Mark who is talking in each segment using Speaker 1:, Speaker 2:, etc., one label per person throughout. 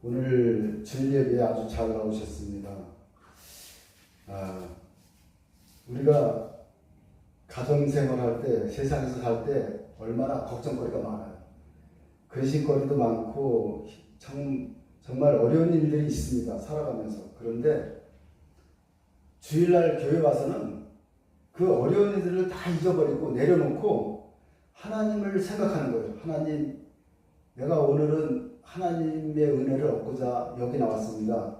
Speaker 1: 오늘 주일 예배에 아주 잘 나오셨습니다. 우리가 가정생활할 때, 세상에서 살 때 얼마나 걱정거리가 많아요. 근심거리도 많고 정말 어려운 일들이 있습니다. 살아가면서. 그런데 주일날 교회 와서는 그 어려운 일들을 다 잊어버리고 내려놓고 하나님을 생각하는 거예요. 하나님, 내가 오늘은 하나님의 은혜를 얻고자 여기 나왔습니다.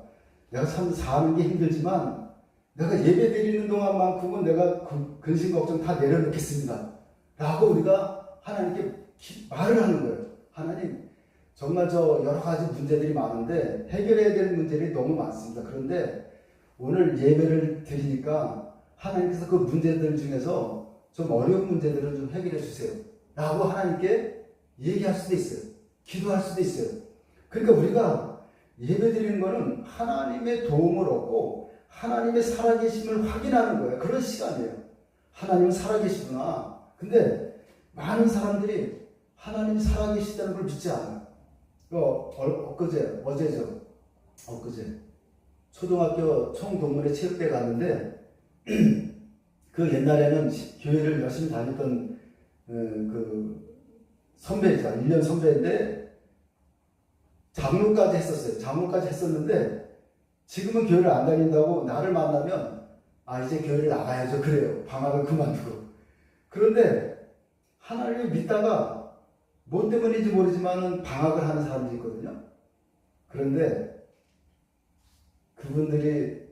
Speaker 1: 내가 참 사는 게 힘들지만 내가 예배 드리는 동안만큼은 내가 근심 걱정 다 내려놓겠습니다. 라고 우리가 하나님께 말을 하는 거예요. 하나님, 정말 저 여러 가지 문제들이 많은데 해결해야 될 문제들이 너무 많습니다. 그런데 오늘 예배를 드리니까 하나님께서 그 문제들 중에서 좀 어려운 문제들을 좀 해결해 주세요. 라고 하나님께 얘기할 수도 있어요. 기도할 수도 있어요. 그러니까 우리가 예배 드리는 거는 하나님의 도움을 얻고 하나님의 살아계심을 확인하는 거예요. 그런 시간이에요. 하나님은 살아계시구나. 근데 많은 사람들이 하나님이 살아계시다는 걸 믿지 않아요. 엊그제 초등학교 총동문회 체육대 갔는데 그 옛날에는 교회를 열심히 다녔던 그 선배이자 1년 선배인데 장로까지 했었어요. 장로까지 했었는데 지금은 교회를 안 다닌다고 나를 만나면 이제 교회를 나가야죠. 그래요. 방학을 그만두고. 그런데 하나님을 믿다가 뭐 때문인지 모르지만 방학을 하는 사람들이 있거든요. 그런데 그분들이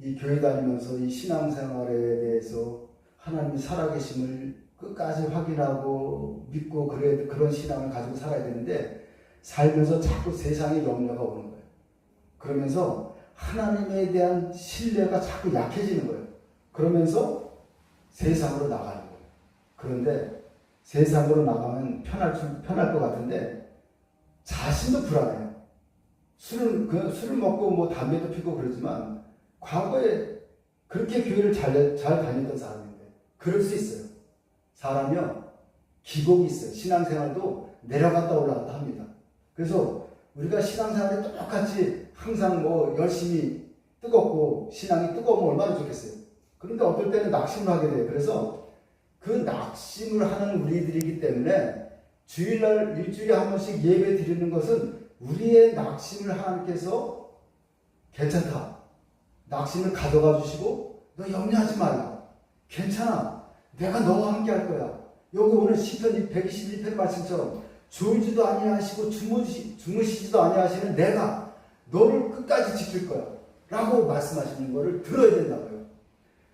Speaker 1: 이 교회 다니면서 이 신앙생활에 대해서 하나님이 살아계심을 끝까지 확인하고 믿고 그런 신앙을 가지고 살아야 되는데 살면서 자꾸 세상의 염려가 오는 거예요. 그러면서 하나님에 대한 신뢰가 자꾸 약해지는 거예요. 그러면서 세상으로 나가는 거예요. 그런데 세상으로 나가면 편할 것 같은데 자신도 불안해요. 술을 먹고 뭐 담배도 피고 그러지만 과거에 그렇게 교회를 잘 다니던 사람인데 그럴 수 있어요. 사람이요, 기복이 있어요. 신앙생활도 내려갔다 올라갔다 합니다. 그래서 우리가 신앙생활에 똑같이 항상 뭐 열심히 뜨겁고 신앙이 뜨거우면 얼마나 좋겠어요. 그런데 어떨 때는 낙심을 하게 돼요. 그래서 그 낙심을 하는 우리들이기 때문에 주일날 일주일에 한 번씩 예배 드리는 것은 우리의 낙심을 하나님께서 괜찮다. 낙심을 가져가 주시고 너 염려하지 말라. 괜찮아. 내가 너와 함께 할 거야. 여기 오늘 시편 121편 말씀처럼 졸지도 아니하시고 주무시지도 아니하시는 내가 너를 끝까지 지킬 거야. 라고 말씀하시는 것을 들어야 된다고요.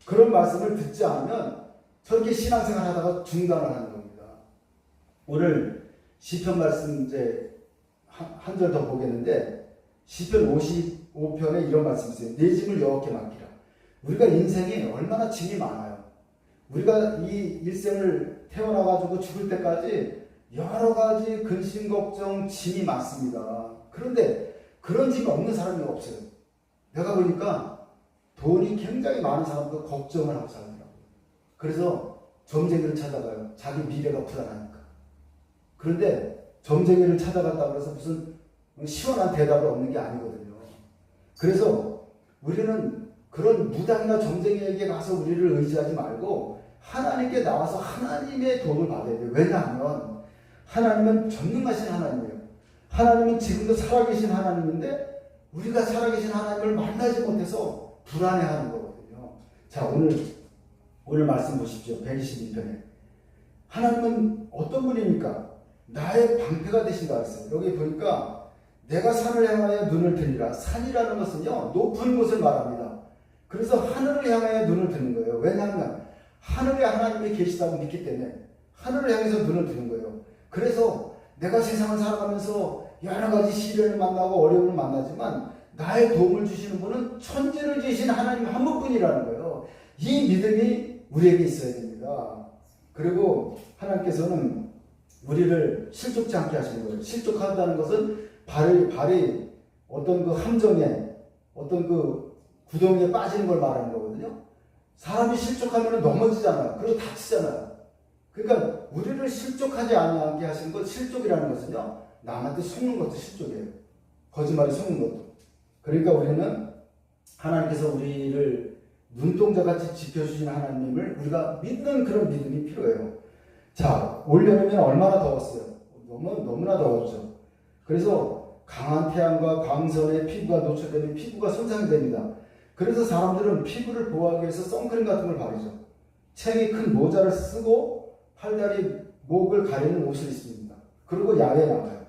Speaker 1: 그런 말씀을 듣지 않으면 저렇게 신앙생활 하다가 중단을 하는 겁니다. 오늘 시편 말씀 이제 한 절 더 보겠는데 시편 55편에 이런 말씀이 있어요. 내 짐을 여호와께 맡기라. 우리가 인생에 얼마나 짐이 많아요. 우리가 이 일생을 태어나가지고 죽을 때까지 여러 가지 근심, 걱정, 짐이 많습니다. 그런데 그런 짐이 없는 사람이 없어요. 내가 보니까 돈이 굉장히 많은 사람도 걱정을 하고 살더라고요. 그래서 점쟁이를 찾아가요. 자기 미래가 불안하니까. 그런데 점쟁이를 찾아간다고 해서 무슨 시원한 대답을 얻는 게 아니거든요. 그래서 우리는 그런 무당이나 점쟁이에게 가서 우리를 의지하지 말고 하나님께 나와서 하나님의 도움을 받아야 돼요. 왜냐하면 하나님은 전능하신 하나님이에요. 하나님은 지금도 살아계신 하나님인데 우리가 살아계신 하나님을 만나지 못해서 불안해하는 거거든요. 자, 오늘 말씀 보십시오. 122편에 하나님은 어떤 분입니까? 나의 방패가 되신다 했어요. 여기 보니까 내가 산을 향하여 눈을 들리라. 산이라는 것은요, 높은 곳을 말합니다. 그래서 하늘을 향하여 눈을 드는 거예요. 왜냐하면 하늘에 하나님이 계시다고 믿기 때문에 하늘을 향해서 눈을 드는 거예요. 그래서 내가 세상을 살아가면서 여러 가지 시련을 만나고 어려움을 만나지만 나의 도움을 주시는 분은 천지를 지으신 하나님 한 분뿐이라는 거예요. 이 믿음이 우리에게 있어야 됩니다. 그리고 하나님께서는 우리를 실족지 않게 하시는 거예요. 실족한다는 것은 발이 어떤 그 함정에 어떤 그 구덩이에 빠지는 걸 말하는 거거든요. 사람이 실족하면 넘어지잖아요. 그리고 다치잖아요. 그러니까 우리를 실족하지 않게 하시는 것, 실족이라는 것은요, 남한테 속는 것도 실족이에요. 거짓말에 속는 것도. 그러니까 우리는 하나님께서 우리를 눈동자같이 지켜주시는 하나님을 우리가 믿는 그런 믿음이 필요해요. 자, 올여름에는 얼마나 더웠어요. 너무나 더웠죠. 그래서 강한 태양과 광선에 피부가 노출되면 피부가 손상이 됩니다. 그래서 사람들은 피부를 보호하기 위해서 선크림 같은 걸 바르죠. 챙이 큰 모자를 쓰고 팔다리, 목을 가리는 옷을 입습니다. 그리고 야외에 나가요.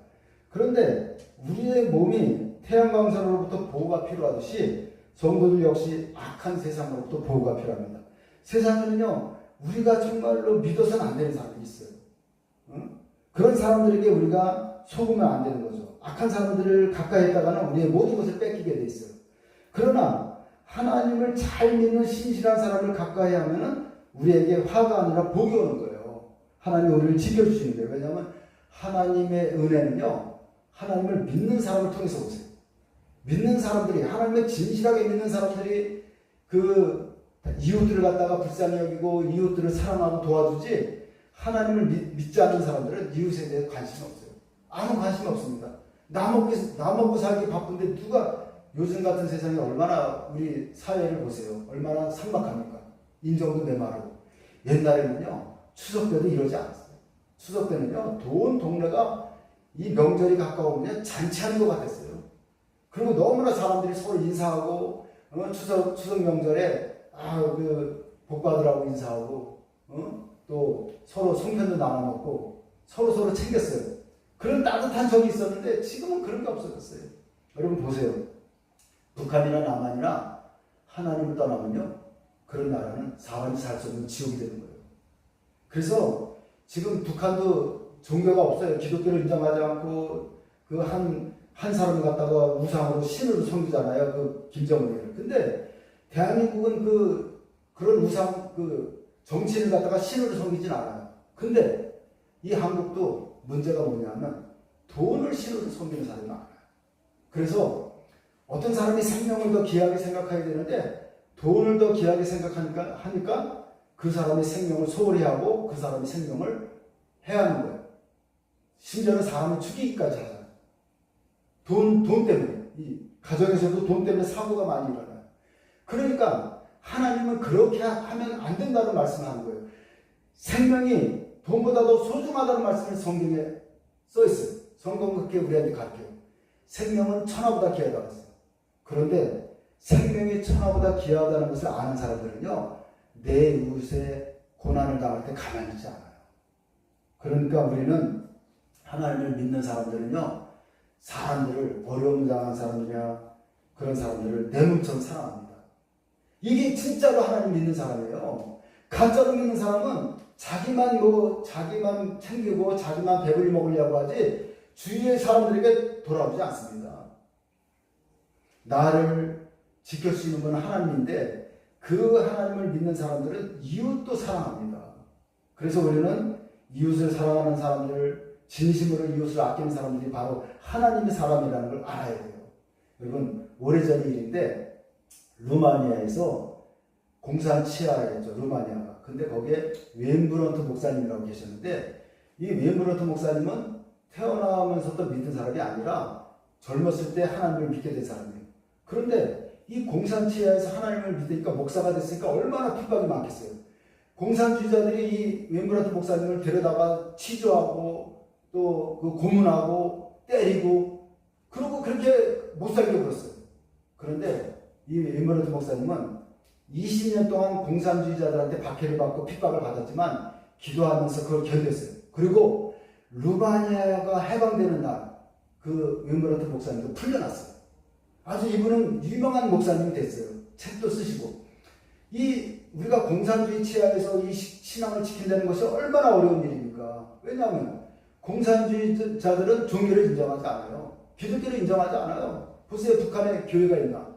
Speaker 1: 그런데 우리의 몸이 태양광선으로부터 보호가 필요하듯이 성도들 역시 악한 세상으로부터 보호가 필요합니다. 세상에는요, 우리가 정말로 믿어서는 안 되는 사람이 있어요. 그런 사람들에게 우리가 속으면 안 되는 거죠. 악한 사람들을 가까이 했다가는 우리의 모든 것을 뺏기게 돼 있어요. 그러나 하나님을 잘 믿는 신실한 사람을 가까이 하면은 우리에게 화가 아니라 복이 오는 거예요. 하나님이 우리를 지켜주시는 거예요. 왜냐하면 하나님의 은혜는요, 하나님을 믿는 사람을 통해서 오세요. 믿는 사람들이, 하나님을 진실하게 믿는 사람들이 그 이웃들을 갖다가 불쌍히 여기고 이웃들을 사랑하고 도와주지, 하나님을 믿지 않는 사람들은 이웃에 대해 관심이 없어요. 아무 관심이 없습니다. 나 먹고 살기 바쁜데 누가, 요즘 같은 세상에 얼마나 우리 사회를 보세요. 얼마나 삭막합니까? 인정도 메마르고. 옛날에는요, 추석 때도 이러지 않았어요. 추석 때는요, 온 동네가 이 명절이 가까우면 잔치하는 것 같았어요. 그리고 너무나 사람들이 서로 인사하고, 추석 명절에, 복 받으라고 인사하고, 또 서로 송편도 나눠 먹고, 서로 챙겼어요. 그런 따뜻한 적이 있었는데, 지금은 그런 게 없어졌어요. 여러분 보세요. 북한이나 남한이나 하나님을 떠나면요, 그런 나라는 사람이 살 수 없는 지옥이 되는 거예요. 그래서 지금 북한도 종교가 없어요. 기독교를 인정하지 않고 그 한 사람을 갖다가 우상으로 신으로 섬기잖아요. 그 김정은이를. 근데 대한민국은 그런 우상 정치를 갖다가 신으로 섬기진 않아요. 근데 이 한국도 문제가 뭐냐면 돈을 신으로 섬기는 사람이 많아요. 그래서 어떤 사람이 생명을 더 귀하게 생각해야 되는데 돈을 더 귀하게 생각하니까 그 사람의 생명을 소홀히 하고 그 사람의 생명을 해하는 거예요. 심지어는 사람을 죽이기까지 하잖아요. 돈 때문에. 이 가정에서도 돈 때문에 사고가 많이 일어나요. 그러니까 하나님은 그렇게 하면 안 된다는 말씀을 하는 거예요. 생명이 돈보다 더 소중하다는 말씀을 성경에 써 있어요. 성경은 그렇게 우리한테 가르쳐요. 생명은 천하보다 귀하다고 했어요. 그런데 생명이 천하보다 귀하다는 것을 아는 사람들은요, 내 이웃의 고난을 당할 때 가만히 있지 않아요. 그러니까 우리는 하나님을 믿는 사람들은요, 사람들을, 어려움 당한 사람이나 그런 사람들을 내 몸처럼 사랑합니다. 이게 진짜로 하나님 믿는 사람이에요. 가짜로 믿는 사람은 자기만 챙기고 자기만 배불리 먹으려고 하지 주위의 사람들에게 돌아오지 않습니다. 나를 지켜주시는 분은 하나님인데 그 하나님을 믿는 사람들은 이웃도 사랑합니다. 그래서 우리는 이웃을 사랑하는 사람들, 진심으로 이웃을 아끼는 사람들이 바로 하나님의 사람이라는 걸 알아야 돼요. 여러분, 오래전 일인데 루마니아에서 공산치하였죠. 루마니아가. 근데 거기에 웸브런트 목사님이라고 계셨는데 이 웸브런트 목사님은 태어나면서부터 믿는 사람이 아니라 젊었을 때 하나님을 믿게 된 사람이에요. 그런데 이 공산치하에서 하나님을 믿으니까 목사가 됐으니까 얼마나 핍박이 많겠어요. 공산주의자들이 이 웸브런트 목사님을 데려다가 치조하고 또 그 고문하고 때리고 그러고 그렇게 못 살게 굴었어요. 그런데 이 웸브런트 목사님은 20년 동안 공산주의자들한테 박해를 받고 핍박을 받았지만 기도하면서 그걸 견뎠어요. 그리고 루마니아가 해방되는 날 그 웸브런트 목사님도 풀려났어요. 아주 이분은 유명한 목사님이 됐어요. 책도 쓰시고. 우리가 공산주의 치하에서 이 신앙을 지킨다는 것이 얼마나 어려운 일입니까? 왜냐하면 공산주의자들은 종교를 인정하지 않아요. 기독교를 인정하지 않아요. 보세요. 북한에 교회가 있나?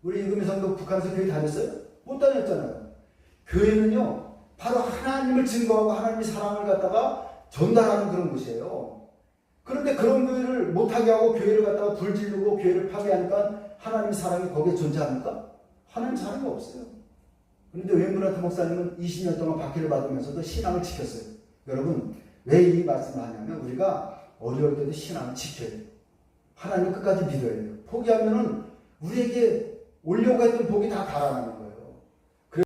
Speaker 1: 우리 이금희 성도 북한에서 교회 다녔어요? 못 다녔잖아요. 교회는요, 바로 하나님을 증거하고 하나님의 사랑을 갖다가 전달하는 그런 곳이에요. 그런데 그런 교회를 못하게 하고 교회를 갖다가 불지르고 교회를 파괴하니까 하나님의 사랑이 거기에 존재합니까? 하나님 사랑이 없어요. 그런데 웸브런트 목사님은 20년 동안 박해를 받으면서도 신앙을 지켰어요. 여러분, 왜 이 말씀을 하냐면 우리가 어려울 때도 신앙을 지켜야 돼요. 하나님을 끝까지 믿어야 돼요. 포기하면은 우리에게 오려고 했던 복이 다 달아나는 거예요.